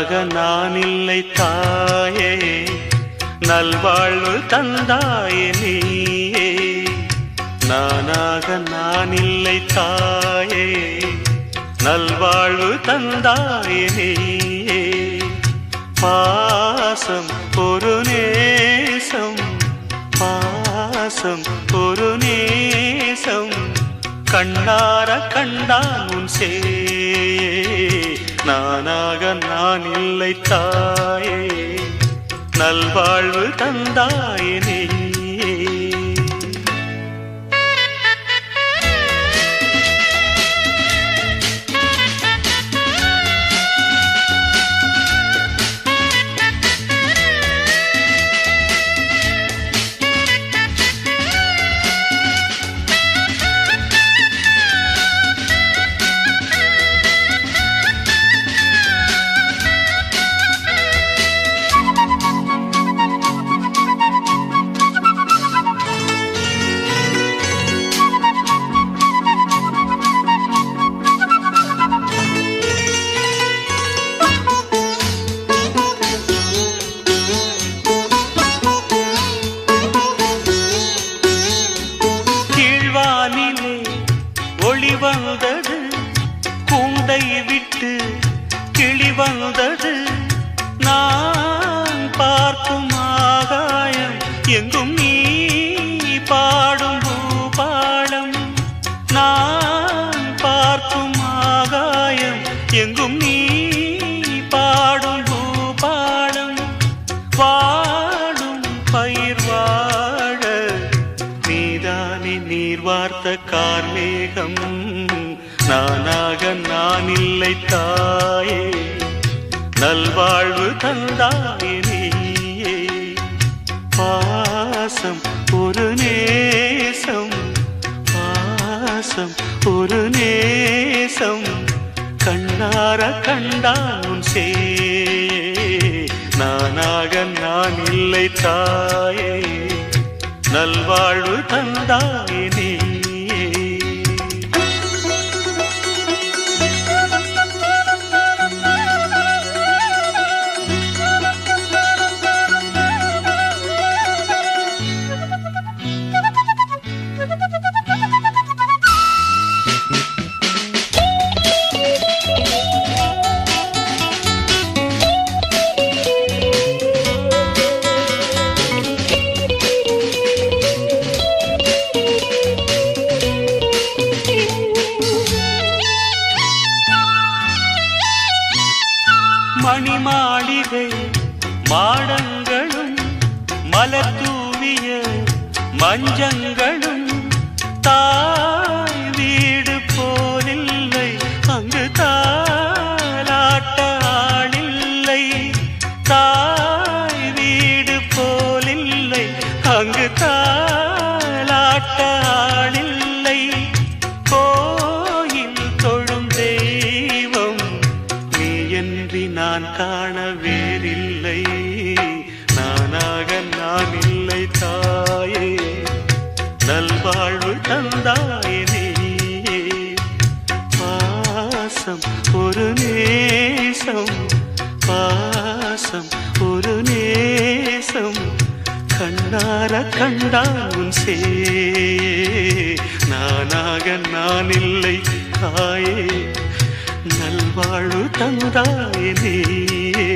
நானாக நான் இல்லை தாயே, நல்வாழ்வு தந்தாயே நீயே. நானாக நான் இல்லை தாயே, நல்வாழ்வு தந்தாயே நீயே. பாசம் ஒரு நேசம், பாசம் ஒரு நேசம், கண்ணார கண்டான் உன் சே. நானாக நான் இல்லை தாயே, நல்வாழ்வு தந்தாயே நீயே. ஒளி வந்தது, கூண்டை விட்டு கிளி வந்தது, நான் பார்க்கும் ஆகாயம் எங்கும் நீ பாடும் பூபாலம். நான் பார்க்கும் ஆகாயம் எங்கும் நீ பாடும் பூபாலம். வாடும் பயிர் வாழ நீதானே நீர் வார்த்த கார்மேகம். நானாக நான் இல்லை தாயே, நல்வாழ்வு தந்தாயே நீயே. பாசம் ஒரு நேசம், பாசம் ஒரு நேசம், கண்ணார கண்டான் உன் சே. நானாக நான் இல்லை தாயே, நல்வாழ்வு தந்தாயே நீயே. மணி மாளிகை மாடங்களும் மலர் தூவிய மஞ்சங்களும், தாய் வீடு போலில்லை அங்கு தாலாட்ட ஆளில்லை. தாய் வீடு போலில்லை அங்கு தாலாட்ட ஆளில்லை. கோயில் தொழும் தெய்வம் நீ என்று நான் காண வேறில்லை. நானாக நான் இல்லை தாயே, நல்வாழ்வு தந்தாயே நீயே. பாசம் ஒரு நேசம், பாசம் ஒரு நேசம், கண்ணார கண்டான் உன் சே. நானாக நான் இல்லை தாயே, நல்வாழ்வு தந்தாயே நீயே.